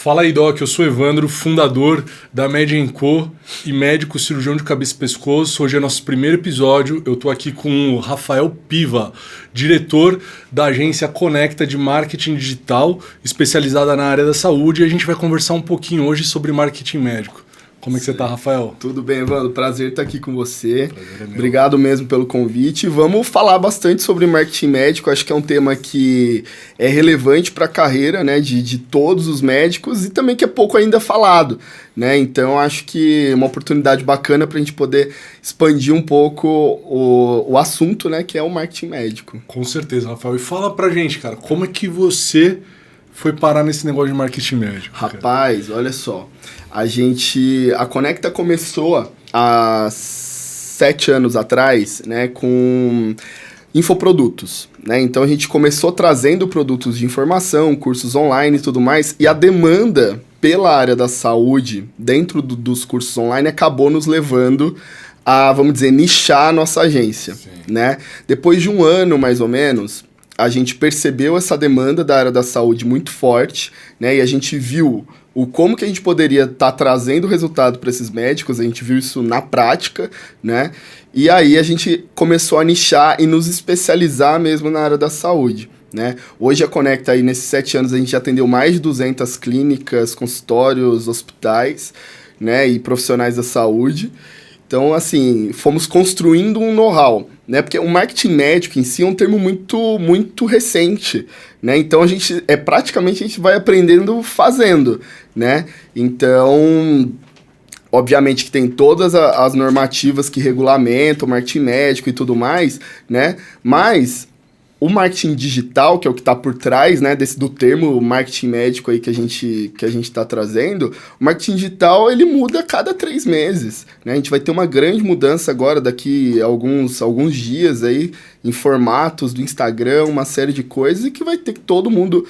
Fala aí, Doc, eu sou Evandro, fundador da Med & Co e médico cirurgião de cabeça e pescoço. Hoje é nosso primeiro episódio, eu tô aqui com o Rafael Piva, diretor da agência Conecta de marketing digital, especializada na área da saúde, e a gente vai conversar um pouquinho hoje sobre marketing médico. Como é que você tá, Rafael? Tudo bem, Evandro. Prazer estar aqui com você. Obrigado mesmo pelo convite. Vamos falar bastante sobre marketing médico. Acho que é um tema que é relevante para a carreira, né, de todos os médicos e também que é pouco ainda falado, né? Então, acho que é uma oportunidade bacana para a gente poder expandir um pouco o assunto, né, que é o marketing médico. Com certeza, Rafael. E fala pra gente, cara, como é que você foi parar nesse negócio de marketing médico? Rapaz, olha só. A Conecta começou há 7 anos atrás, né, com infoprodutos, né? Então a gente começou trazendo produtos de informação, cursos online e tudo mais, e a demanda pela área da saúde dentro dos cursos online acabou nos levando a, vamos dizer, nichar a nossa agência, né? Depois de um ano, mais ou menos, a gente percebeu essa demanda da área da saúde muito forte, né? E a gente viu como que a gente poderia estar trazendo resultado para esses médicos, a gente viu isso na prática, né? E aí a gente começou a nichar e nos especializar mesmo na área da saúde, né? Hoje a Conecta, aí, nesses 7 anos, a gente já atendeu mais de 200 clínicas, consultórios, hospitais, né? E profissionais da saúde. Então, assim, fomos construindo um know-how, né? Porque o marketing médico em si é um termo muito recente, né? Então, praticamente a gente vai aprendendo fazendo, né? Então, obviamente que tem todas as normativas que regulamentam o marketing médico e tudo mais, né? Mas o marketing digital, que é o que está por trás, né, do termo marketing médico aí que a gente está trazendo, o marketing digital, ele muda a cada 3 meses, né? A gente vai ter uma grande mudança agora, daqui a alguns dias aí, em formatos do Instagram, uma série de coisas, e que vai ter que todo mundo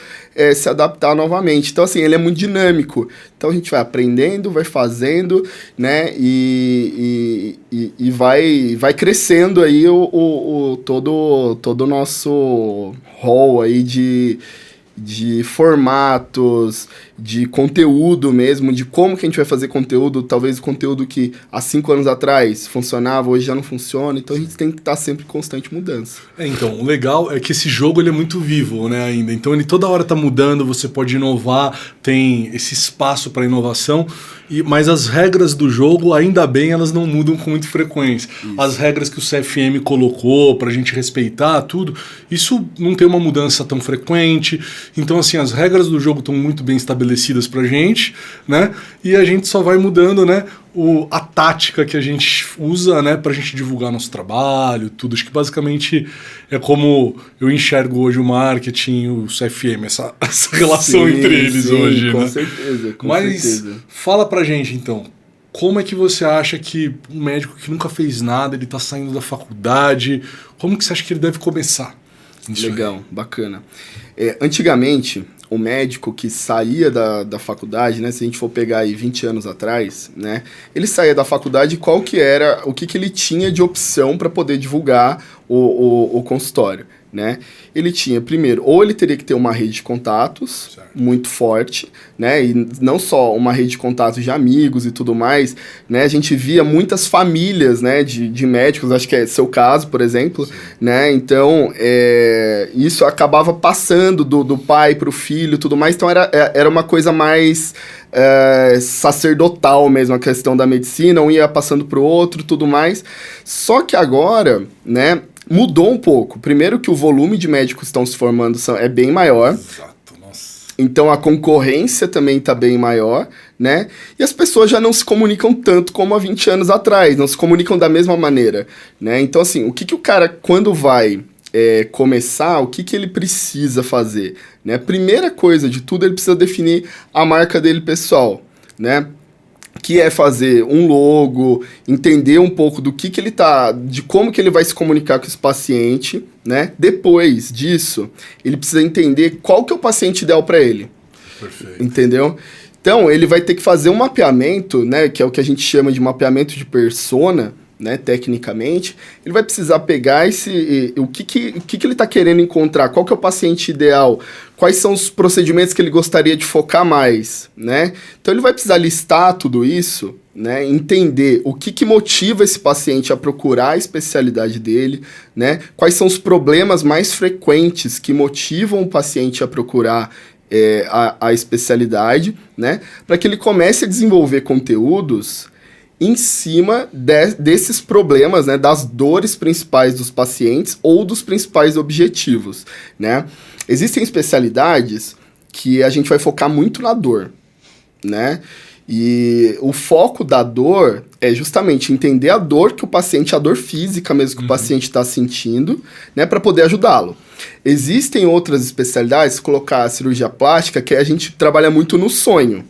se adaptar novamente. Então, assim, ele é muito dinâmico. Então, a gente vai aprendendo, vai fazendo, né, e vai crescendo aí todo o nosso rol aí de formatos, de conteúdo mesmo, de como que a gente vai fazer conteúdo, talvez o conteúdo que há 5 anos atrás funcionava, hoje já não funciona, então a gente tem que estar sempre em constante mudança. Então, o legal é que esse jogo ele é muito vivo, né, ainda, então ele toda hora está mudando, você pode inovar, tem esse espaço para inovação, mas as regras do jogo, ainda bem, elas não mudam com muita frequência. Isso. As regras que o CFM colocou para a gente respeitar, tudo, isso não tem uma mudança tão frequente. Então, assim, as regras do jogo estão muito bem estabelecidas pra gente, né? E a gente só vai mudando, né, a tática que a gente usa, né, pra gente divulgar nosso trabalho, tudo. Acho que basicamente é como eu enxergo hoje o marketing, o CFM, essa relação entre eles hoje, com né? Certeza, com Mas certeza. Fala pra gente, então, como é que você acha que um médico que nunca fez nada, ele tá saindo da faculdade, como que você acha que ele deve começar? Legal, bacana. Antigamente, o médico que saía da faculdade, né, se a gente for pegar aí 20 anos atrás, né, ele saía da faculdade, o que ele tinha de opção para poder divulgar o consultório, né? Ele tinha, primeiro, ou ele teria que ter uma rede de contatos, certo, muito forte, né? E não só uma rede de contatos de amigos e tudo mais, né? A gente via muitas famílias, né, de médicos, acho que é seu caso, por exemplo, sim, né? Então, isso acabava passando do pai para o filho e tudo mais, então era uma coisa mais sacerdotal mesmo, a questão da medicina, um ia passando para o outro e tudo mais. Só que agora, né, mudou um pouco. Primeiro que o volume de médicos que estão se formando é bem maior. Exato, nossa. Então a concorrência também está bem maior, né? E as pessoas já não se comunicam tanto como há 20 anos atrás, não se comunicam da mesma maneira, né? Então, assim, o que o cara, quando vai começar, o que ele precisa fazer, né? Primeira coisa de tudo, ele precisa definir a marca dele pessoal, né? Que é fazer um logo, entender um pouco de como que ele vai se comunicar com esse paciente, né? Depois disso, ele precisa entender qual que é o paciente ideal para ele. Perfeito. Entendeu? Então, ele vai ter que fazer um mapeamento, né? Que é o que a gente chama de mapeamento de persona, né, tecnicamente, ele vai precisar pegar o que ele está querendo encontrar, qual que é o paciente ideal, quais são os procedimentos que ele gostaria de focar mais, né? Então ele vai precisar listar tudo isso, né, entender o que motiva esse paciente a procurar a especialidade dele, né, quais são os problemas mais frequentes que motivam o paciente a procurar a especialidade, né, para que ele comece a desenvolver conteúdos em cima desses problemas, né, das dores principais dos pacientes ou dos principais objetivos, né? Existem especialidades que a gente vai focar muito na dor, né? E o foco da dor é justamente entender a dor que o paciente, a dor física mesmo que o paciente está sentindo, né, para poder ajudá-lo. Existem outras especialidades, colocar a cirurgia plástica, que a gente trabalha muito no sonho.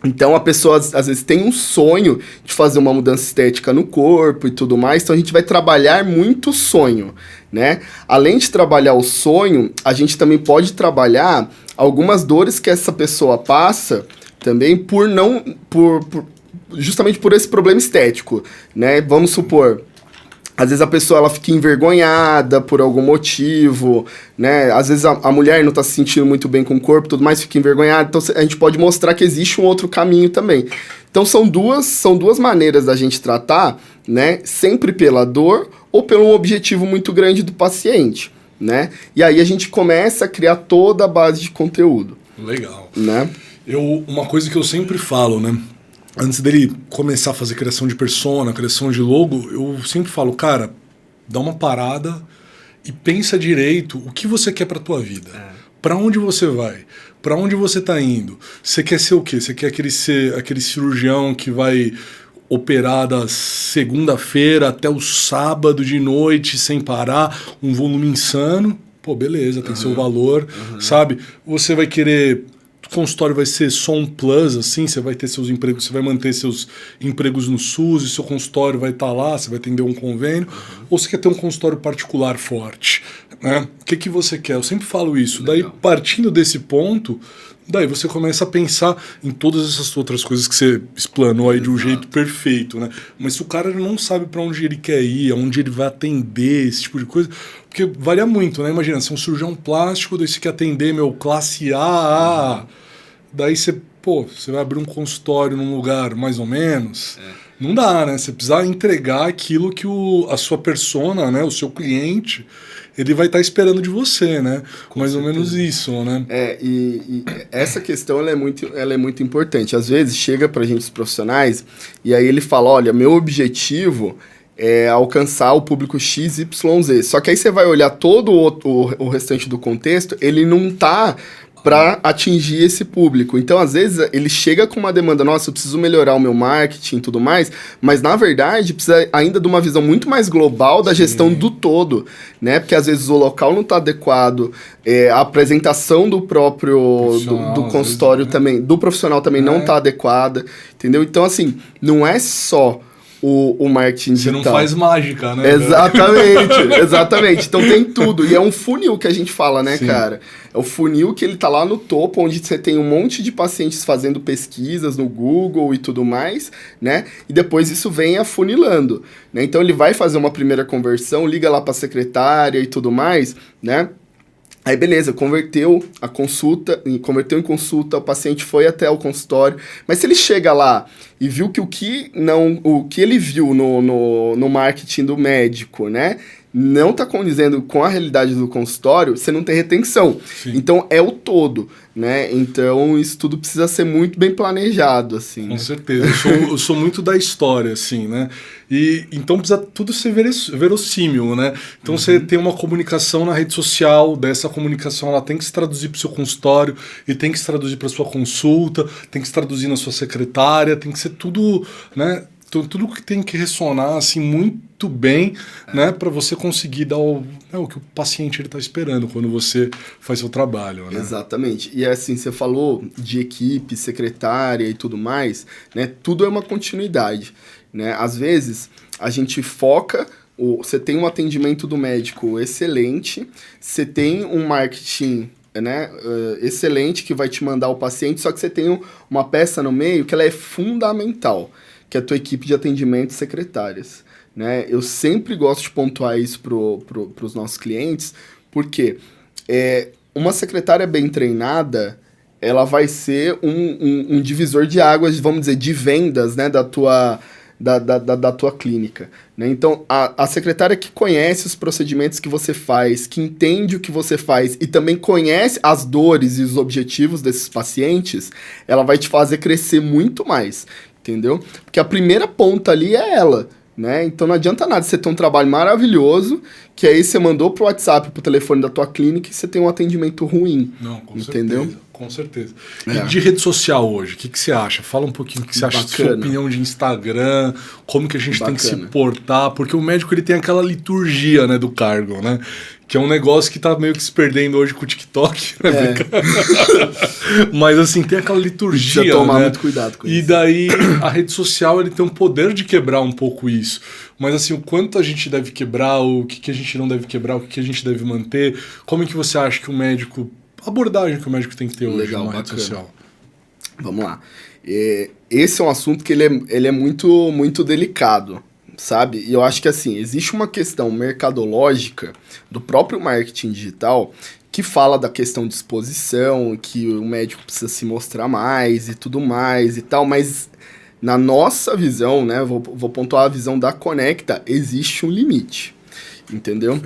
Então, a pessoa, às vezes, tem um sonho de fazer uma mudança estética no corpo e tudo mais, então a gente vai trabalhar muito o sonho, né? Além de trabalhar o sonho, a gente também pode trabalhar algumas dores que essa pessoa passa também justamente por esse problema estético, né? Vamos supor, às vezes a pessoa ela fica envergonhada por algum motivo, né? Às vezes a mulher não está se sentindo muito bem com o corpo, tudo mais, fica envergonhada. Então a gente pode mostrar que existe um outro caminho também. Então são duas maneiras da gente tratar, né? Sempre pela dor ou pelo um objetivo muito grande do paciente, né? E aí a gente começa a criar toda a base de conteúdo. Legal. Né? Uma coisa que eu sempre falo, né? Antes dele começar a fazer criação de persona, criação de logo, eu sempre falo, cara, dá uma parada e pensa direito o que você quer pra tua vida. Pra onde você vai? Pra onde você tá indo? Você quer ser o quê? Você quer ser aquele cirurgião que vai operar da segunda-feira até o sábado de noite sem parar, um volume insano? Pô, beleza, tem seu valor, sabe? Você vai querer... O consultório vai ser só um plus, assim, você vai ter seus empregos, você vai manter seus empregos no SUS e seu consultório vai estar lá, você vai atender um convênio, ou você quer ter um consultório particular forte, né? O que você quer? Eu sempre falo isso. Legal. Daí, partindo desse ponto, daí você começa a pensar em todas essas outras coisas que você explanou aí de um jeito perfeito, né? Mas se o cara não sabe para onde ele quer ir, aonde ele vai atender, esse tipo de coisa... Porque varia muito, né? Imagina, você é um cirurgião plástico, daí você quer atender, classe A, daí você vai abrir um consultório num lugar mais ou menos. Não dá, né? Você precisa entregar aquilo que a sua persona, né? O seu cliente, ele vai estar esperando de você, né? Com mais certeza. Ou menos isso, né? E essa questão ela é muito importante. Às vezes chega pra gente os profissionais e aí ele fala, olha, meu objetivo... alcançar o público XYZ. Só que aí você vai olhar todo o restante do contexto, ele não tá para atingir esse público. Então, às vezes, ele chega com uma demanda, nossa, eu preciso melhorar o meu marketing e tudo mais, mas, na verdade, precisa ainda de uma visão muito mais global da gestão do todo, né? Porque, às vezes, o local não está adequado, a apresentação do próprio do consultório também, do profissional também não está adequada, entendeu? Então, assim, não é só... O marketing digital. Você não faz mágica, né? Exatamente. Então tem tudo. E é um funil que a gente fala, né, cara? É o funil que ele tá lá no topo, onde você tem um monte de pacientes fazendo pesquisas no Google e tudo mais, né? E depois isso vem afunilando, né? Então ele vai fazer uma primeira conversão, liga lá pra secretária e tudo mais, né? Aí beleza, converteu em consulta, o paciente foi até o consultório, mas se ele chega lá e viu que o que ele viu no marketing do médico, né, não está condizendo com a realidade do consultório, você não tem retenção. Sim. Então é o todo, né? Então isso tudo precisa ser muito bem planejado, assim. Com certeza. Eu sou muito da história, assim, né? E então precisa tudo ser verossímil, né? Então você tem uma comunicação na rede social, dessa comunicação ela tem que se traduzir para o seu consultório e tem que se traduzir para a sua consulta, tem que se traduzir na sua secretária, tem que ser tudo, né? Tudo que tem que ressonar assim muito bem, né, para você conseguir dar o que o paciente está esperando quando você faz seu trabalho, né? Exatamente. E assim, você falou de equipe, secretária e tudo mais, né? Tudo é uma continuidade, né? Às vezes a gente foca, você tem um atendimento do médico excelente, você tem um marketing, né, excelente que vai te mandar o paciente, só que você tem uma peça no meio que ela é fundamental, que é a tua equipe de atendimento secretárias, né? Eu sempre gosto de pontuar isso pros nossos clientes, porque uma secretária bem treinada, ela vai ser um divisor de águas, vamos dizer, de vendas, né, da tua clínica, né? Então, a secretária que conhece os procedimentos que você faz, que entende o que você faz e também conhece as dores e os objetivos desses pacientes, ela vai te fazer crescer muito mais, entendeu? Porque a primeira ponta ali é ela, né? Então não adianta nada você ter um trabalho maravilhoso, que aí você mandou pro WhatsApp, pro telefone da tua clínica e você tem um atendimento ruim. Não, com entendeu? certeza, com certeza. E de rede social hoje, o que você acha? Fala um pouquinho o que você acha, sua opinião de Instagram, como que a gente tem que se portar, porque o médico ele tem aquela liturgia, né, do cargo, né? Que é um negócio que tá meio que se perdendo hoje com o TikTok, né? Mas assim, tem aquela liturgia, precisa tomar, né? Muito cuidado com isso. E daí a rede social ele tem um poder de quebrar um pouco isso. Mas assim, o quanto a gente deve quebrar, o que a gente não deve quebrar, o que a gente deve manter, como é que você acha que o médico, a abordagem que o médico tem que ter hoje numa rede social? Vamos lá. Esse é um assunto que ele é muito, muito delicado, sabe? E eu acho que assim, existe uma questão mercadológica do próprio marketing digital que fala da questão de exposição, que o médico precisa se mostrar mais e tudo mais e tal, mas na nossa visão, né, vou pontuar a visão da Conecta, existe um limite, entendeu?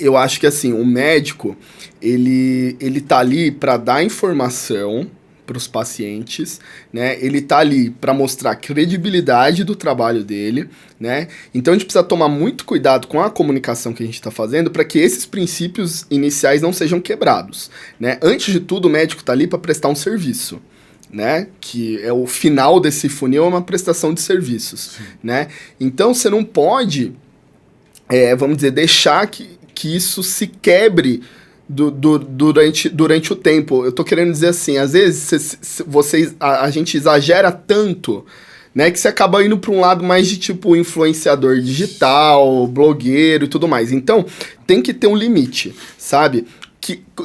Eu acho que assim, o médico, ele tá ali para dar informação para os pacientes, né? Ele tá ali para mostrar a credibilidade do trabalho dele, né? Então a gente precisa tomar muito cuidado com a comunicação que a gente está fazendo para que esses princípios iniciais não sejam quebrados, né? Antes de tudo, o médico tá ali para prestar um serviço, né? Que é o final desse funil, é uma prestação de serviços, né? Então você não pode, vamos dizer, deixar que isso se quebre durante o tempo. Eu tô querendo dizer assim, às vezes a gente exagera tanto, né, que você acaba indo para um lado mais de tipo influenciador digital, blogueiro e tudo mais. Então, tem que ter um limite, sabe?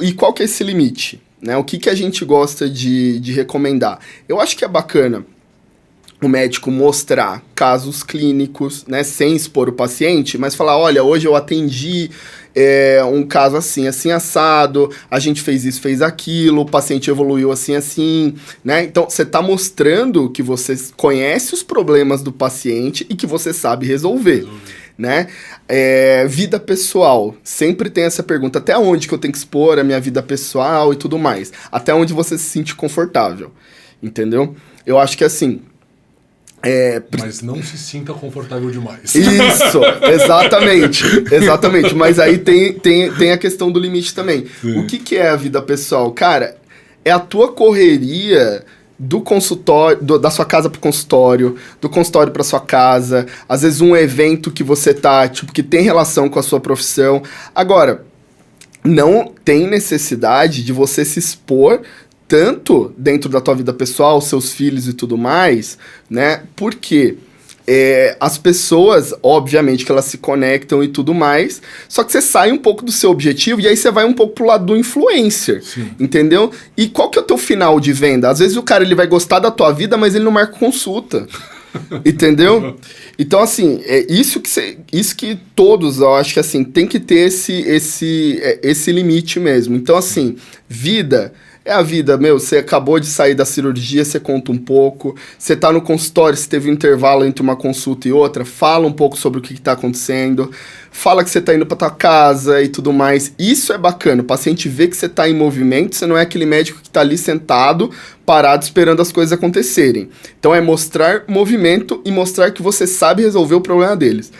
E qual que é esse limite? Né? O que a gente gosta de recomendar? Eu acho que é bacana o médico mostrar casos clínicos, né, sem expor o paciente, mas falar, olha, hoje eu atendi um caso assim, assim, assado, a gente fez isso, fez aquilo, o paciente evoluiu assim, assim, né? Então, você está mostrando que você conhece os problemas do paciente e que você sabe resolver, né? Vida pessoal, sempre tem essa pergunta, até onde que eu tenho que expor a minha vida pessoal e tudo mais? Até onde você se sente confortável, entendeu? Eu acho que assim... Mas não se sinta confortável demais. Isso, exatamente. Mas aí tem a questão do limite também. Sim. O que é a vida pessoal? Cara, é a tua correria do consultório, da sua casa pro consultório, do consultório pra sua casa, às vezes um evento que você tá, tipo, que tem relação com a sua profissão. Agora, não tem necessidade de você se expor tanto dentro da tua vida pessoal, seus filhos e tudo mais, né? Porque as pessoas, obviamente, que elas se conectam e tudo mais, só que você sai um pouco do seu objetivo e aí você vai um pouco pro lado do influencer, Sim. entendeu? E qual que é o teu final de venda? Às vezes o cara ele vai gostar da tua vida, mas ele não marca consulta. Entendeu? Então, assim, isso que todos, eu acho que assim, tem que ter esse limite mesmo. Então, assim, vida... É a vida, você acabou de sair da cirurgia, você conta um pouco, você tá no consultório, você teve um intervalo entre uma consulta e outra, fala um pouco sobre o que tá acontecendo, fala que você tá indo pra tua casa e tudo mais. Isso é bacana, o paciente vê que você tá em movimento, você não é aquele médico que tá ali sentado, parado, esperando as coisas acontecerem. Então é mostrar movimento e mostrar que você sabe resolver o problema deles.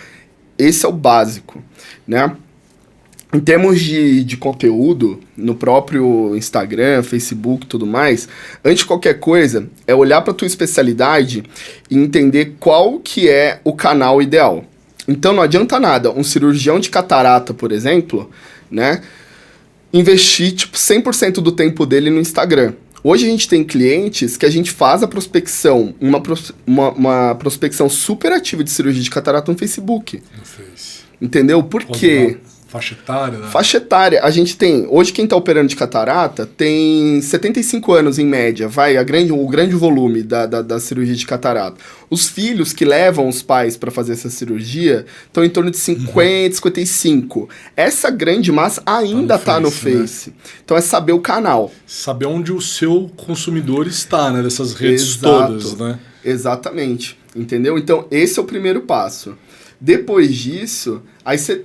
Esse é o básico, né? Em termos de conteúdo, no próprio Instagram, Facebook e tudo mais, antes de qualquer coisa, é olhar para a tua especialidade e entender qual que é o canal ideal. Então não adianta nada, um cirurgião de catarata, por exemplo, né, investir tipo 100% do tempo dele no Instagram. Hoje a gente tem clientes que a gente faz a prospecção, uma prospecção super ativa de cirurgia de catarata no Facebook. Entendeu? Por quê? Faixa etária? Né? Faixa etária, a gente tem, hoje quem está operando de catarata tem 75 anos em média, o grande volume da cirurgia de catarata. Os filhos que levam os pais para fazer essa cirurgia estão em torno de 50, 55. Essa grande massa ainda está no Face. Né? Então é saber o canal. Saber onde o seu consumidor está, né? Dessas redes todas, né? Exatamente, entendeu? Então esse é o primeiro passo. Depois disso, aí você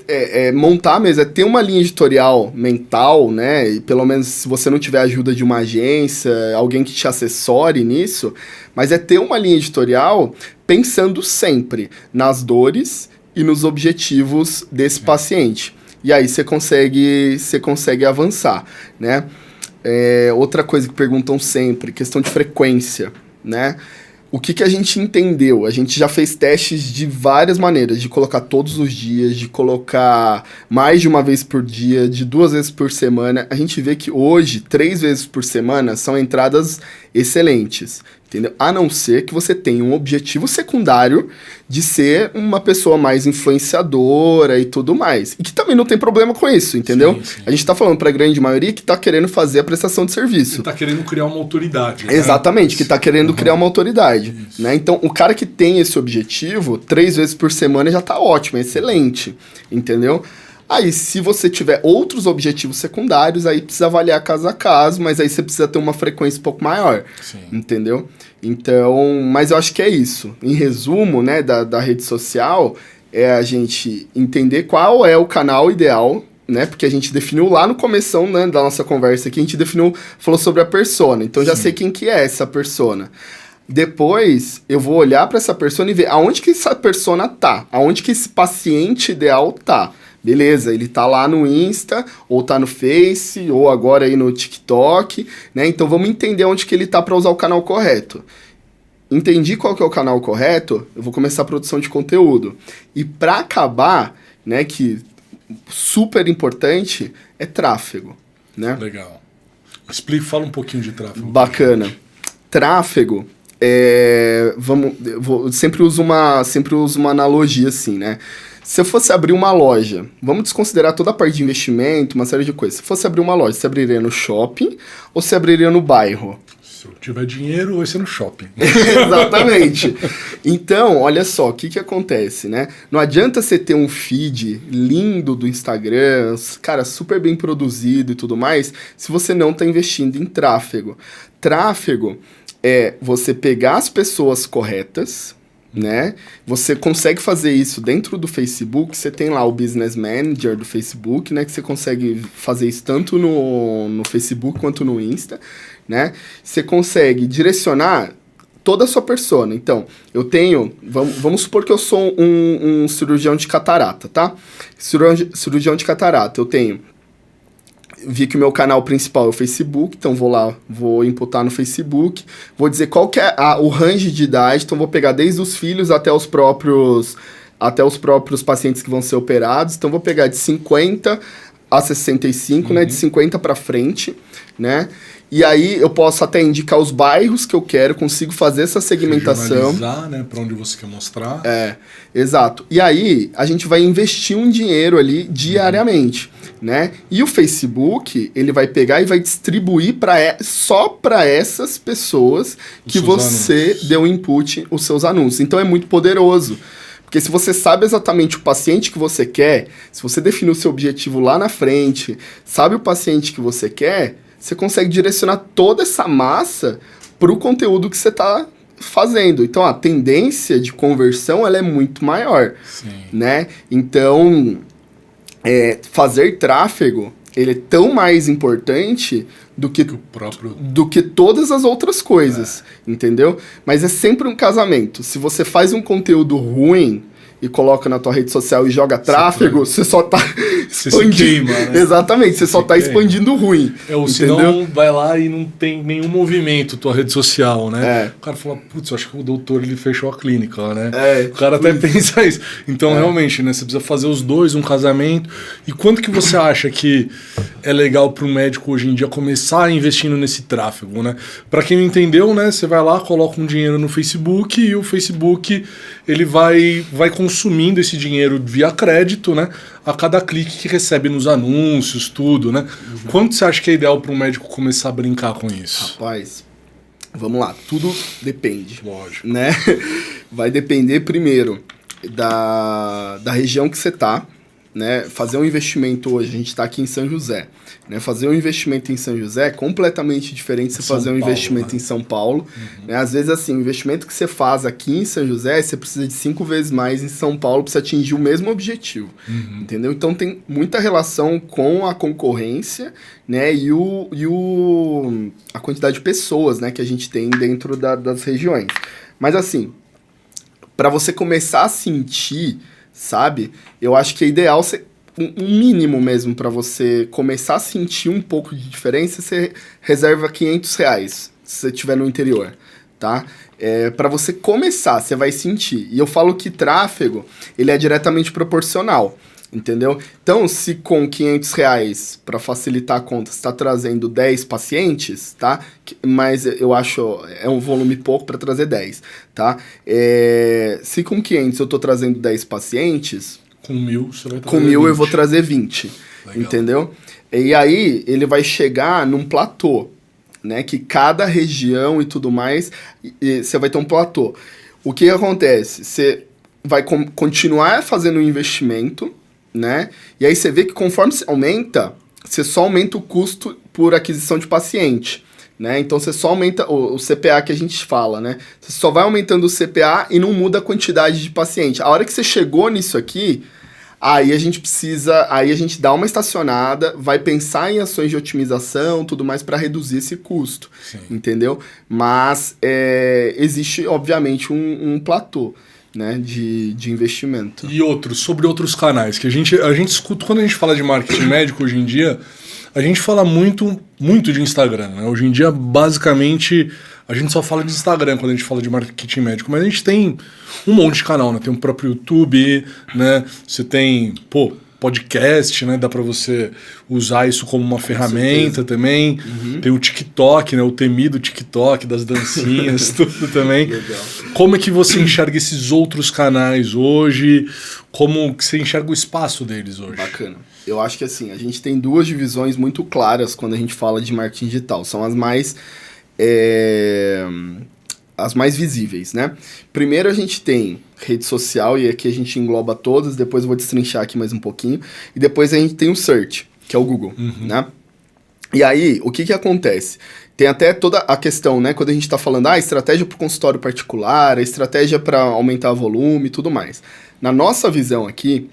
montar mesmo, ter uma linha editorial mental, né? E pelo menos se você não tiver a ajuda de uma agência, alguém que te assessore nisso, mas ter uma linha editorial pensando sempre nas dores e nos objetivos desse paciente. E aí você consegue avançar, né? Outra coisa que perguntam sempre, questão de frequência, né? O que a gente entendeu? A gente já fez testes de várias maneiras, de colocar todos os dias, de colocar mais de uma vez por dia, de 2 vezes por semana. A gente vê que hoje, 3 vezes por semana, são entradas excelentes, entendeu? A não ser que você tenha um objetivo secundário de ser uma pessoa mais influenciadora e tudo mais. E que também não tem problema com isso, entendeu? Sim, sim. A gente tá falando pra grande maioria que tá querendo fazer a prestação de serviço. Que tá querendo criar uma autoridade. Né? Exatamente, que tá querendo criar uma autoridade. Né? Então, o cara que tem esse objetivo, 3 vezes por semana já tá ótimo, é excelente, entendeu? Aí, se você tiver outros objetivos secundários, aí precisa avaliar caso a caso, mas aí você precisa ter uma frequência um pouco maior, entendeu? Então, mas eu acho que é isso. Em resumo, né, da rede social, é a gente entender qual é o canal ideal, né, porque a gente definiu lá no começão, né, da nossa conversa aqui, a gente falou sobre a persona, então já sei quem que é essa persona. Depois, eu vou olhar para essa persona e ver aonde que essa persona tá, aonde que esse paciente ideal tá. Beleza, ele tá lá no Insta, ou tá no Face, ou agora aí no TikTok, né? Então vamos entender onde que ele tá para usar o canal correto. Entendi qual que é o canal correto, eu vou começar a produção de conteúdo. E para acabar, né, que super importante, é tráfego, né? Legal. Fala um pouquinho de tráfego. Bacana. Tráfego, sempre uso uma analogia assim, né? Se eu fosse abrir uma loja, vamos desconsiderar toda a parte de investimento, uma série de coisas. Se fosse abrir uma loja, você abriria no shopping ou você abriria no bairro? Se eu tiver dinheiro, vai ser no shopping. Exatamente. Então, olha só, o que acontece, né? Não adianta você ter um feed lindo do Instagram, cara, super bem produzido e tudo mais, se você não está investindo em tráfego. Tráfego é você pegar as pessoas corretas, né? Você consegue fazer isso dentro do Facebook, você tem lá o Business Manager do Facebook, né? Que você consegue fazer isso tanto no Facebook quanto no Insta, né? Você consegue direcionar toda a sua persona. Então, eu tenho... Vamos supor que eu sou um cirurgião de catarata, tá? Cirurgião de catarata, eu tenho... Vi que o meu canal principal é o Facebook, então vou imputar no Facebook, vou dizer qual que é o range de idade, então vou pegar desde os filhos até os próprios pacientes que vão ser operados, então vou pegar de 50 a 65, né, de 50 para frente, né, e aí eu posso até indicar os bairros que eu quero, consigo fazer essa segmentação. Regionalizar, né, para onde você quer mostrar. Exato. E aí a gente vai investir um dinheiro ali diariamente, né? E o Facebook, ele vai pegar e vai distribuir só para essas pessoas que você deu input, os seus anúncios. Então é muito poderoso. Porque se você sabe exatamente o paciente que você quer, se você definiu o seu objetivo lá na frente, sabe o paciente que você quer, você consegue direcionar toda essa massa para o conteúdo que você está fazendo. Então, a tendência de conversão ela é muito maior, né? Então, fazer tráfego, ele é tão mais importante do que todas as outras coisas, entendeu? Mas é sempre um casamento. Se você faz um conteúdo ruim e coloca na tua rede social e joga tráfego, você só tá expandindo. Se queima, né? Exatamente, você só tá expandindo ruim. Ou senão vai lá e não tem nenhum movimento tua rede social, né? O cara fala, putz, eu acho que o doutor ele fechou a clínica, né? O cara até pensa isso. Então, realmente, né? Você precisa fazer os dois, um casamento. E quanto que você acha que é legal para um médico hoje em dia começar investindo nesse tráfego, né? Para quem não entendeu, né? Você vai lá, coloca um dinheiro no Facebook e o Facebook ele vai consumindo esse dinheiro via crédito, né? a cada clique que recebe nos anúncios, tudo, né? Quanto você acha que é ideal para um médico começar a brincar com isso? Rapaz, vamos lá, tudo depende. Lógico. Né? Vai depender primeiro da região que você tá, né? Fazer um investimento hoje, a gente está aqui em São José, né? Fazer um investimento em São José é completamente diferente de você fazer um investimento em São Paulo. Né? Às vezes, assim, o investimento que você faz aqui em São José, você precisa de 5 vezes mais em São Paulo para você atingir o mesmo objetivo, entendeu? Então, tem muita relação com a concorrência, né? E a quantidade de pessoas, né, que a gente tem dentro das regiões. Mas, assim, para você começar a sentir, sabe? Eu acho que é ideal ser um mínimo mesmo para você começar a sentir um pouco de diferença. Você reserva R$500 se você estiver no interior, tá? Para você começar, você vai sentir. E eu falo que tráfego, ele é diretamente proporcional, entendeu? Então, se com R$500, para facilitar a conta, você está trazendo 10 pacientes, tá? Mas eu acho é um volume pouco para trazer 10, tá? Se com 500 eu estou trazendo 10 pacientes, com 1.000 você vai trazer com 1.000 20. eu vou trazer 20, legal. Entendeu? E aí ele vai chegar num platô, né? Que cada região e tudo mais, você vai ter um platô. O que acontece? Você vai continuar fazendo um investimento, né? E aí você vê que conforme você aumenta, você só aumenta o custo por aquisição de paciente, né? Então você só aumenta o CPA que a gente fala, né? Você só vai aumentando o CPA e não muda a quantidade de paciente. A hora que você chegou nisso aqui, aí a gente dá uma estacionada, vai pensar em ações de otimização, tudo mais para reduzir esse custo, sim, entendeu? Mas existe, obviamente, um platô, né, de investimento. E sobre outros canais, que a gente escuta, quando a gente fala de marketing médico hoje em dia, a gente fala muito de Instagram, né? Hoje em dia, basicamente, a gente só fala de Instagram quando a gente fala de marketing médico, mas a gente tem um monte de canal, né? Tem o próprio YouTube, né? Você tem, podcast, né? Dá pra você usar isso como uma ferramenta também. Tem o TikTok, né? O temido TikTok das dancinhas, tudo também. Legal. Como é que você enxerga esses outros canais hoje? Como que você enxerga o espaço deles hoje? Bacana. Eu acho que assim, a gente tem duas divisões muito claras quando a gente fala de marketing digital. São as mais visíveis, né? Primeiro a gente tem rede social, e aqui a gente engloba todas, depois eu vou destrinchar aqui mais um pouquinho. E depois a gente tem o search, que é o Google, né? E aí, o que acontece? Tem até toda a questão, né? Quando a gente está falando, estratégia para o consultório particular, estratégia para aumentar o volume e tudo mais. Na nossa visão aqui,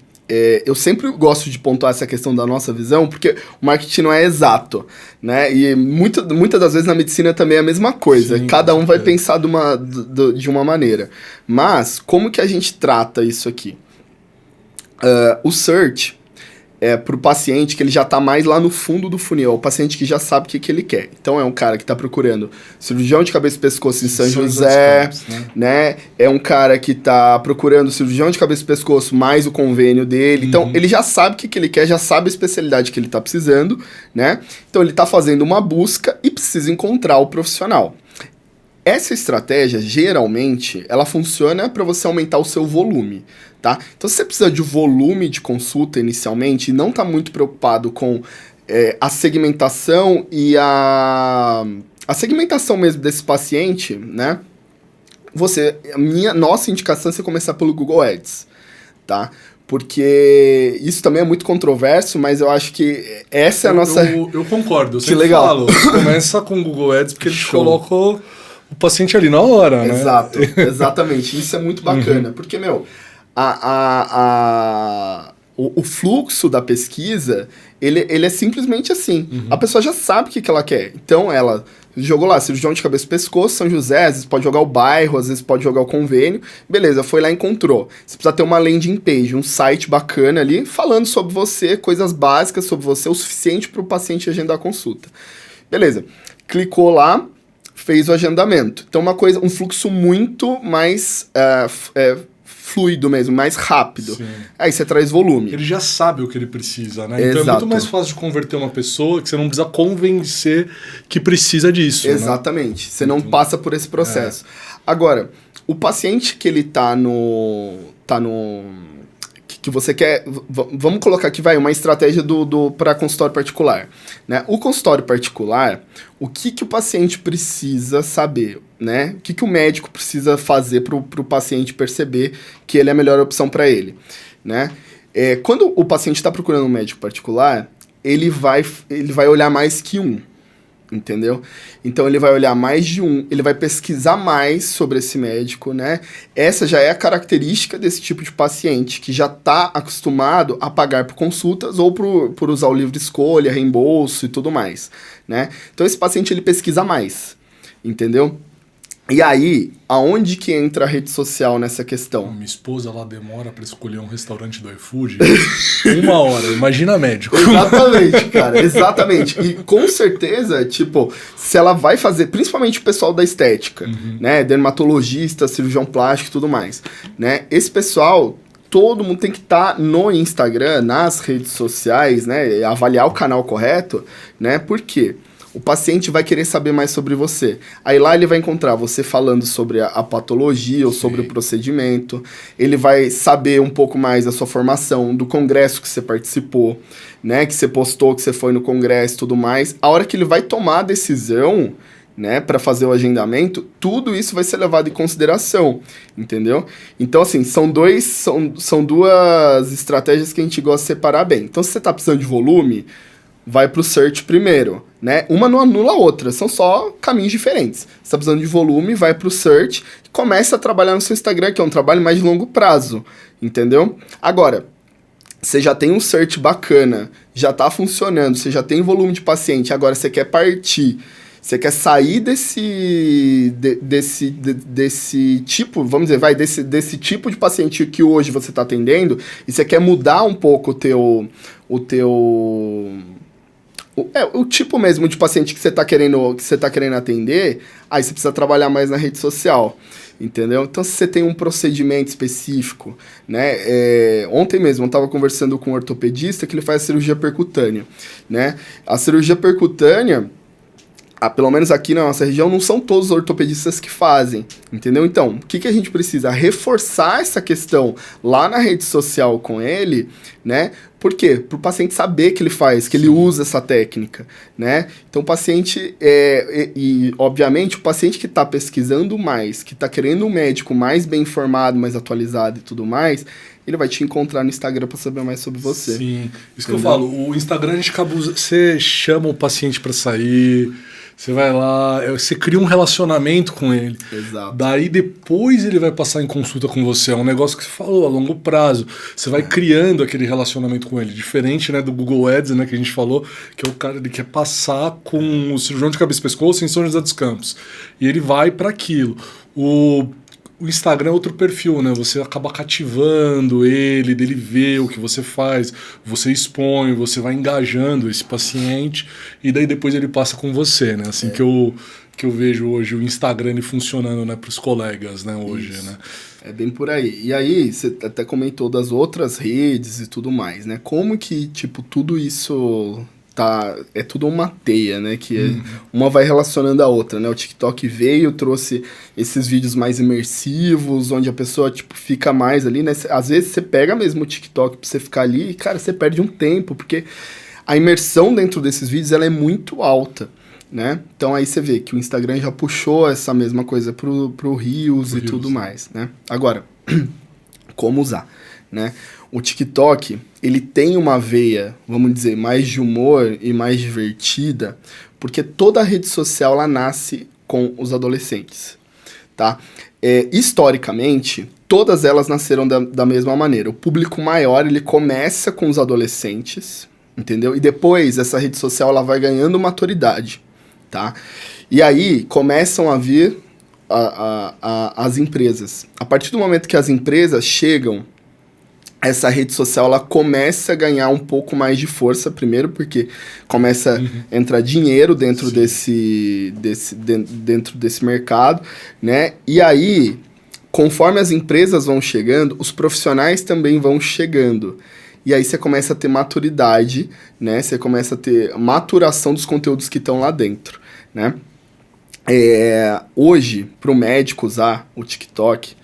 eu sempre gosto de pontuar essa questão da nossa visão, porque o marketing não é exato, né? E muitas das vezes na medicina também é a mesma coisa. Sim, cada um vai pensar de uma maneira. Mas, como que a gente trata isso aqui? O search para o paciente que ele já está mais lá no fundo do funil, é o paciente que já sabe o que ele quer. Então é um cara que está procurando cirurgião de cabeça e pescoço em São José, Campos, né? É um cara que está procurando cirurgião de cabeça e pescoço mais o convênio dele. Então ele já sabe o que ele quer, já sabe a especialidade que ele está precisando, né? Então ele está fazendo uma busca e precisa encontrar o profissional. Essa estratégia, geralmente, ela funciona para você aumentar o seu volume, tá? Então, se você precisa de volume de consulta inicialmente e não está muito preocupado com a segmentação e a segmentação mesmo desse paciente, né? Nossa indicação é você começar pelo Google Ads, tá? Porque isso também é muito controverso, mas eu acho que essa é a nossa... Eu concordo, eu que legal. Começa com o Google Ads porque ele te colocou o paciente ali na hora, né? Exato, exatamente. Isso é muito bacana, porque, o fluxo da pesquisa, ele é simplesmente assim. A pessoa já sabe o que ela quer. Então, ela jogou lá, cirurgião de cabeça e pescoço, São José, às vezes pode jogar o bairro, às vezes pode jogar o convênio. Beleza, foi lá e encontrou. Você precisa ter uma landing page, um site bacana ali, falando sobre você, coisas básicas sobre você, o suficiente para o paciente agendar a consulta. Beleza, clicou lá, fez o agendamento. Então, um fluxo muito mais fluido mesmo, mais rápido. Sim. Aí você traz volume. Ele já sabe o que ele precisa, né? Exato. Então é muito mais fácil de converter uma pessoa que você não precisa convencer que precisa disso. Exatamente. Né? Você não passa por esse processo. Agora, o paciente que ele tá no... que você quer... Vamos colocar aqui, uma estratégia para consultório particular. Né? O consultório particular, o que o paciente precisa saber? Né? O que o médico precisa fazer para o paciente perceber que ele é a melhor opção para ele? Né? Quando o paciente está procurando um médico particular, ele vai olhar mais que um. Entendeu? Então ele vai olhar mais de um, ele vai pesquisar mais sobre esse médico, né? Essa já é a característica desse tipo de paciente, que já está acostumado a pagar por consultas ou por usar o livre escolha, reembolso e tudo mais, né? Então esse paciente ele pesquisa mais, entendeu? E aí, aonde que entra a rede social nessa questão? Minha esposa, ela demora pra escolher um restaurante do iFood 1 hora, imagina médico. Exatamente, cara, exatamente. E com certeza, tipo, se ela vai fazer, principalmente o pessoal da estética, né, dermatologista, cirurgião plástico e tudo mais, né, esse pessoal... Todo mundo tem que estar no Instagram, nas redes sociais, né, avaliar o canal correto, né, por quê? O paciente vai querer saber mais sobre você. Aí lá ele vai encontrar você falando sobre a patologia ou sobre o procedimento. Ele vai saber um pouco mais da sua formação, do congresso que você participou, né? Que você postou, que você foi no congresso e tudo mais. A hora que ele vai tomar a decisão, né, para fazer o agendamento, tudo isso vai ser levado em consideração, entendeu? Então, assim, são duas estratégias que a gente gosta de separar bem. Então, se você está precisando de volume, vai para o search primeiro, né? Uma não anula a outra, são só caminhos diferentes. Você está precisando de volume, vai para o search e começa a trabalhar no seu Instagram, que é um trabalho mais de longo prazo, entendeu? Agora, você já tem um search bacana, já está funcionando, você já tem volume de paciente, agora você quer partir, você quer sair desse tipo, vamos dizer, desse tipo de paciente que hoje você está atendendo, e você quer mudar um pouco o tipo mesmo de paciente que você está querendo atender, aí você precisa trabalhar mais na rede social, entendeu? Então, se você tem um procedimento específico, né? Ontem mesmo eu estava conversando com um ortopedista que ele faz cirurgia percutânea, né? A cirurgia percutânea, pelo menos aqui na nossa região, não são todos os ortopedistas que fazem, entendeu? Então, o que a gente precisa? Reforçar essa questão lá na rede social com ele, né? Por quê? Para o paciente saber que ele faz, que ele usa essa técnica, né? Então, o paciente, obviamente, o paciente que está pesquisando mais, que está querendo um médico mais bem informado, mais atualizado e tudo mais, ele vai te encontrar no Instagram para saber mais sobre você. Sim, isso que eu falo, o Instagram a gente você chama o paciente para sair... Você vai lá, você cria um relacionamento com ele. Exato. Daí depois ele vai passar em consulta com você. É um negócio que você falou, a longo prazo. Você vai criando aquele relacionamento com ele. Diferente, né, do Google Ads, né, que a gente falou, que é o cara, ele quer passar com o cirurgião de cabeça e pescoço em São José dos Campos. E ele vai para aquilo. O Instagram é outro perfil, né? Você acaba cativando ele, dele ver o que você faz, você expõe, você vai engajando esse paciente e daí depois ele passa com você, né? Assim que eu vejo hoje o Instagram ele funcionando, né, para os colegas, né, hoje, né? É bem por aí. E aí, você até comentou das outras redes e tudo mais, né? Como que, tipo, tudo isso... é tudo uma teia, né, que uma vai relacionando a outra, né, o TikTok veio, trouxe esses vídeos mais imersivos, onde a pessoa, tipo, fica mais ali, né, às vezes você pega mesmo o TikTok pra você ficar ali e, cara, você perde um tempo, porque a imersão dentro desses vídeos, ela é muito alta, né, então aí você vê que o Instagram já puxou essa mesma coisa pro Reels e tudo mais, né, agora, como usar, né, o TikTok, ele tem uma veia, vamos dizer, mais de humor e mais divertida, porque toda a rede social, ela nasce com os adolescentes, tá? Historicamente, todas elas nasceram da mesma maneira. O público maior, ele começa com os adolescentes, entendeu? E depois, essa rede social, ela vai ganhando maturidade, tá? E aí, começam a vir as empresas. A partir do momento que as empresas chegam, essa rede social, ela começa a ganhar um pouco mais de força, primeiro porque começa a entrar dinheiro dentro desse mercado, né? E aí, conforme as empresas vão chegando, os profissionais também vão chegando. E aí você começa a ter maturidade, né? Você começa a ter maturação dos conteúdos que estão lá dentro, né? Hoje, para o médico usar o TikTok,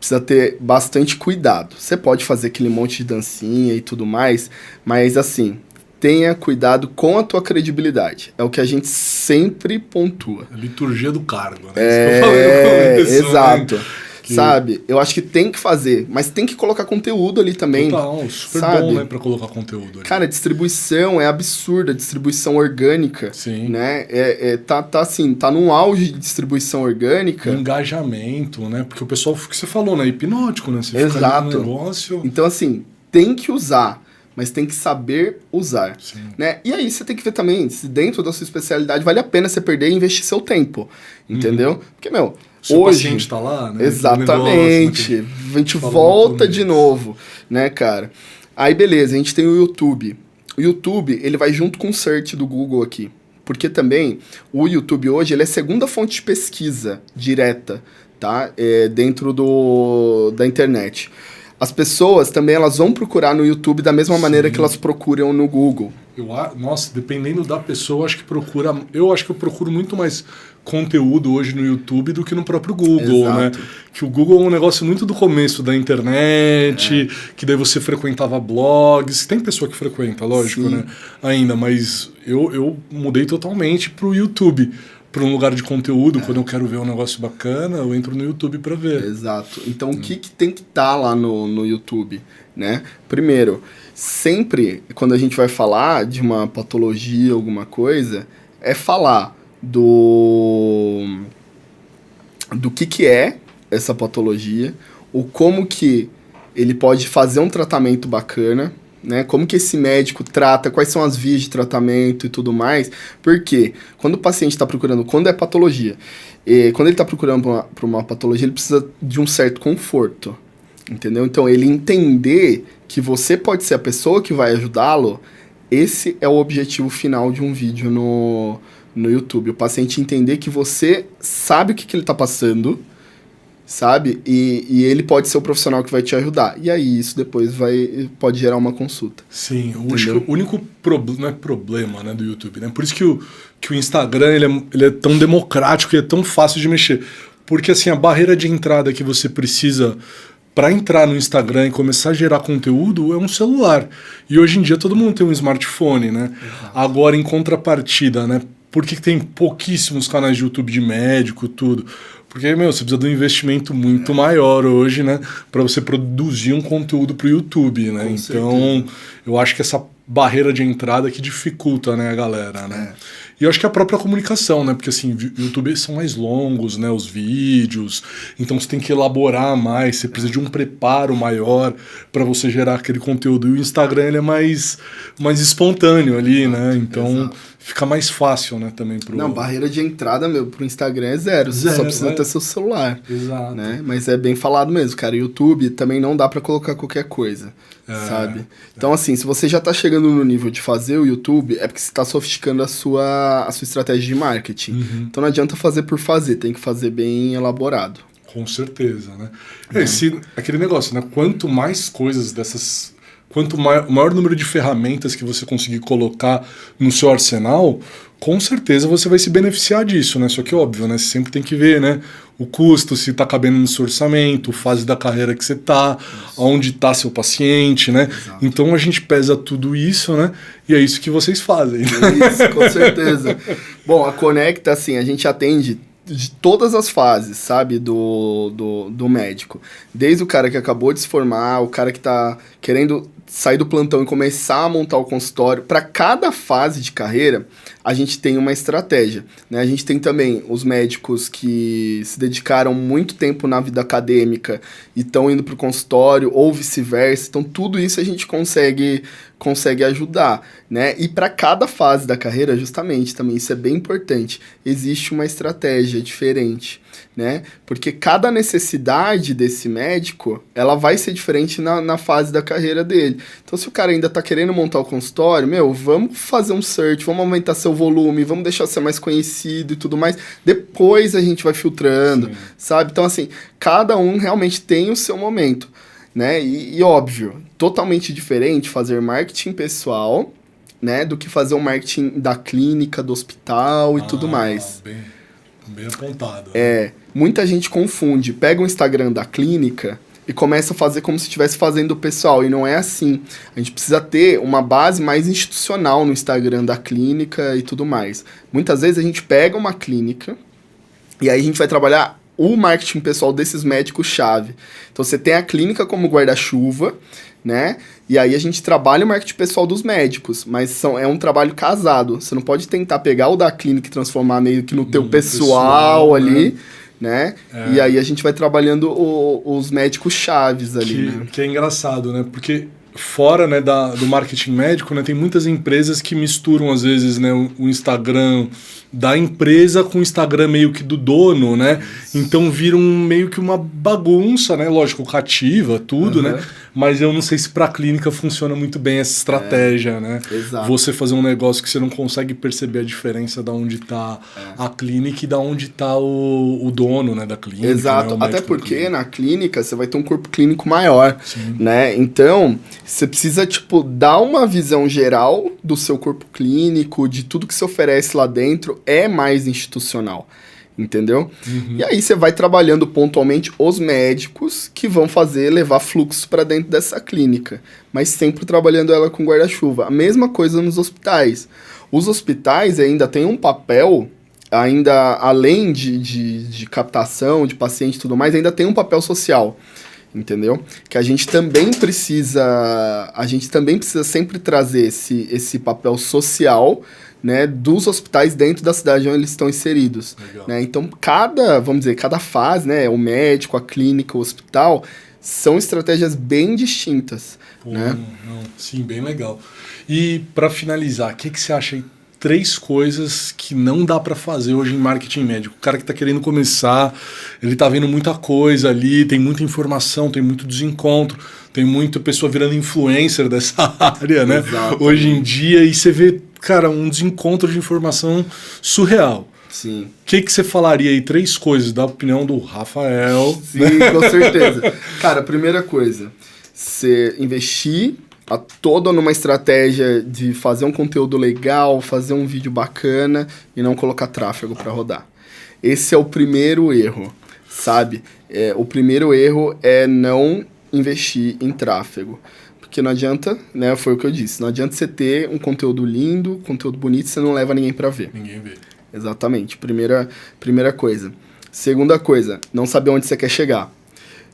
precisa ter bastante cuidado. Você pode fazer aquele monte de dancinha e tudo mais, mas assim, tenha cuidado com a tua credibilidade. É o que a gente sempre pontua. A liturgia do cargo, né? Exato. Sabe? Eu acho que tem que fazer, mas tem que colocar conteúdo ali também. Total, super sabe? bom, né, pra colocar conteúdo ali. Cara, a distribuição é absurda, a distribuição orgânica. Sim. Né? Tá num auge de distribuição orgânica. Engajamento, né? Porque o pessoal, que você falou, né? Hipnótico, né? Você Exato. fica ali no negócio. Então, assim, tem que usar, mas tem que saber usar. Sim. Né? E aí você tem que ver também se dentro da sua especialidade vale a pena você perder e investir seu tempo. Entendeu? Porque, meu, seu hoje... paciente tá lá, né? Exatamente. Negócio, né? A gente volta de novo, né, cara? Aí, beleza, a gente tem o YouTube. O YouTube, ele vai junto com o search do Google aqui. Porque também, o YouTube hoje, ele é a segunda fonte de pesquisa direta, tá? Dentro da internet. As pessoas também, elas vão procurar no YouTube da mesma maneira que elas procuram no Google. Nossa, dependendo da pessoa, eu acho que eu procuro muito mais conteúdo hoje no YouTube do que no próprio Google, Exato. né? Que o Google é um negócio muito do começo da internet, que daí você frequentava blogs. Tem pessoa que frequenta, lógico, Sim. né? Ainda, mas eu mudei totalmente pro YouTube. Para um lugar de conteúdo, quando eu quero ver um negócio bacana, eu entro no YouTube para ver. Exato. Então, o que tem que estar lá no YouTube, né? Primeiro, sempre, quando a gente vai falar de uma patologia, alguma coisa, é falar do que é essa patologia, o como que ele pode fazer um tratamento bacana, né? Como que esse médico trata, quais são as vias de tratamento e tudo mais. Porque quando o paciente está procurando, quando é patologia, quando ele está procurando por uma patologia, ele precisa de um certo conforto, entendeu? Então, ele entender que você pode ser a pessoa que vai ajudá-lo, esse é o objetivo final de um vídeo no YouTube. O paciente entender que você sabe o que ele está passando, sabe? E ele pode ser o profissional que vai te ajudar. E aí isso depois pode gerar uma consulta. Sim, eu acho que o único não é problema, né, do YouTube, né? Por isso que o Instagram ele é tão democrático e é tão fácil de mexer. Porque assim, a barreira de entrada que você precisa para entrar no Instagram e começar a gerar conteúdo é um celular. E hoje em dia todo mundo tem um smartphone, né? Exato. Agora, em contrapartida, né? Por que tem pouquíssimos canais de YouTube de médico, tudo? Porque, você precisa de um investimento muito maior hoje, né? Para você produzir um conteúdo para o YouTube, né? Com então, certeza. Eu acho que essa barreira de entrada que dificulta, né, a galera, né? E eu acho que a própria comunicação, né? Porque, assim, o YouTube são mais longos, né? Os vídeos. Então, você tem que elaborar mais. Você precisa de um preparo maior para você gerar aquele conteúdo. E o Instagram, ele é mais espontâneo ali, né? Então... Fica mais fácil, né, também pro... Não, barreira de entrada, pro Instagram é zero. Você só precisa ter seu celular. Exato. Né? Mas é bem falado mesmo, cara. YouTube também não dá pra colocar qualquer coisa, sabe? Então, assim, se você já tá chegando no nível de fazer o YouTube, é porque você tá sofisticando a sua estratégia de marketing. Uhum. Então não adianta fazer por fazer, tem que fazer bem elaborado. Com certeza, né? Aquele negócio, né? Quanto mais coisas dessas... Quanto maior número de ferramentas que você conseguir colocar no seu arsenal, com certeza você vai se beneficiar disso, né? Só que óbvio, né? Você sempre tem que ver, né? O custo, se está cabendo no seu orçamento, fase da carreira que você está, onde está seu paciente, né? Exato. Então a gente pesa tudo isso, né? E é isso que vocês fazem. Isso, com certeza. Bom, a Conecta, assim, a gente atende de todas as fases, sabe, do médico. Desde o cara que acabou de se formar, o cara que tá querendo sair do plantão e começar a montar o consultório. Para cada fase de carreira, a gente tem uma estratégia, né? A gente tem também os médicos que se dedicaram muito tempo na vida acadêmica e estão indo para o consultório, ou vice-versa. Então, tudo isso a gente consegue ajudar, né? E para cada fase da carreira, justamente, também, isso é bem importante, existe uma estratégia diferente, né? Porque cada necessidade desse médico, ela vai ser diferente na fase da carreira dele. Então, se o cara ainda tá querendo montar o consultório, vamos fazer um search, vamos aumentar seu volume, vamos deixar você mais conhecido e tudo mais. Depois a gente vai filtrando, sim, sabe? Então, assim, cada um realmente tem o seu momento, né? E óbvio, totalmente diferente fazer marketing pessoal, né? Do que fazer o marketing da clínica, do hospital e tudo mais. Bem apontado. Né? muita gente confunde, pega o Instagram da clínica e começa a fazer como se estivesse fazendo o pessoal, e não é assim. A gente precisa ter uma base mais institucional no Instagram da clínica e tudo mais. Muitas vezes a gente pega uma clínica e aí a gente vai trabalhar o marketing pessoal desses médicos-chave. Então você tem a clínica como guarda-chuva, né? E aí a gente trabalha o marketing pessoal dos médicos, mas é um trabalho casado. Você não pode tentar pegar o da clínica e transformar meio que no teu pessoal ali, né? E aí a gente vai trabalhando os médicos chaves ali, né? Que é engraçado, né? Porque fora, né, do marketing médico, né, tem muitas empresas que misturam, às vezes, né, o Instagram da empresa com o Instagram meio que do dono, né? Então vira meio que uma bagunça, né? Lógico, cativa, tudo, né? Mas eu não sei se para a clínica funciona muito bem essa estratégia, né? Exato. Você fazer um negócio que você não consegue perceber a diferença da onde está a clínica e da onde está o dono, né, da clínica. Exato, né, até porque na clínica você vai ter um corpo clínico maior, né? Então, você precisa, tipo, dar uma visão geral do seu corpo clínico, de tudo que se oferece lá dentro, é mais institucional. Entendeu? E aí você vai trabalhando pontualmente os médicos que vão levar fluxo para dentro dessa clínica, mas sempre trabalhando ela com guarda-chuva. A mesma coisa nos hospitais. Os hospitais ainda têm um papel, ainda além de captação de paciente e tudo mais, ainda tem um papel social. Entendeu? Que a gente também precisa sempre trazer esse papel social, né, dos hospitais dentro da cidade onde eles estão inseridos. Né? Então, cada fase, né, o médico, a clínica, o hospital, são estratégias bem distintas. Né? Sim, bem legal. E, para finalizar, o que você acha aí? 3 coisas que não dá para fazer hoje em marketing médico. O cara que está querendo começar, ele está vendo muita coisa ali, tem muita informação, tem muito desencontro, tem muita pessoa virando influencer dessa área, né? Exato. Hoje em dia, e você vê, cara, um desencontro de informação surreal. Sim. O que você falaria aí? 3 coisas da opinião do Rafael. Sim, com certeza. Cara, primeira coisa, você investir toda numa estratégia de fazer um conteúdo legal, fazer um vídeo bacana e não colocar tráfego para rodar. Esse é o primeiro erro, sabe? O primeiro erro é não investir em tráfego. Porque não adianta, né? Foi o que eu disse. Não adianta você ter um conteúdo lindo, conteúdo bonito, você não leva ninguém para ver. Ninguém vê. Exatamente. Primeira coisa. Segunda coisa, não saber onde você quer chegar,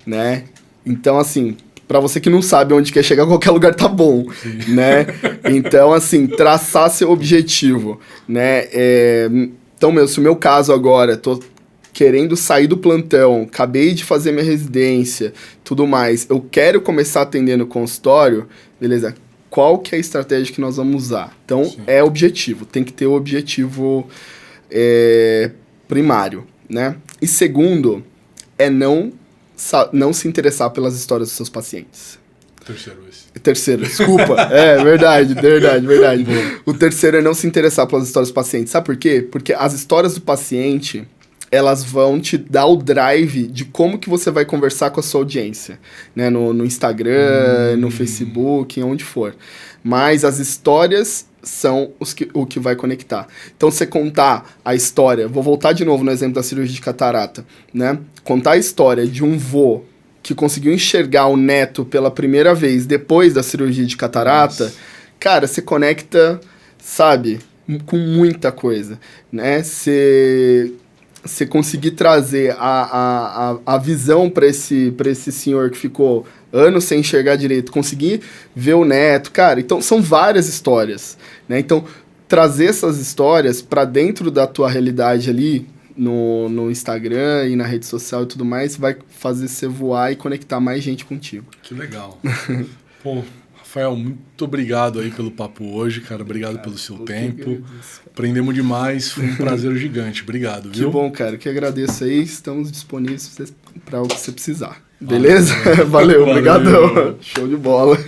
né? Então, assim, para você que não sabe onde quer chegar, qualquer lugar tá bom, né? Então, assim, traçar seu objetivo, né? Então, se o meu caso agora, tô querendo sair do plantão, acabei de fazer minha residência, tudo mais, eu quero começar a atender no consultório, beleza? Qual que é a estratégia que nós vamos usar? Então, é objetivo, tem que ter o objetivo primário, né? E segundo, é não se interessar pelas histórias dos seus pacientes. Terceiro, desculpa. Verdade. O terceiro é não se interessar pelas histórias dos pacientes. Sabe por quê? Porque as histórias do paciente, elas vão te dar o drive de como que você vai conversar com a sua audiência, né? No Instagram, no Facebook, onde for. Mas as histórias são o que vai conectar. Então, você contar a história... Vou voltar de novo no exemplo da cirurgia de catarata, né? Contar a história de um vô que conseguiu enxergar o neto pela primeira vez depois da cirurgia de catarata, cara, você conecta, sabe, com muita coisa, né? Você conseguir trazer a visão para esse senhor que ficou anos sem enxergar direito, conseguir ver o neto, cara, então são várias histórias, né? Então, trazer essas histórias para dentro da tua realidade ali, no Instagram e na rede social e tudo mais, vai fazer você voar e conectar mais gente contigo. Que legal. Pô, Rafael, muito obrigado aí pelo papo hoje, cara. Obrigado pelo seu tempo. Aprendemos demais, foi um prazer gigante. Obrigado, viu? Que bom, cara. Que agradeço aí. Estamos disponíveis para o que você precisar. Beleza? Valeu, obrigadão. Show de bola.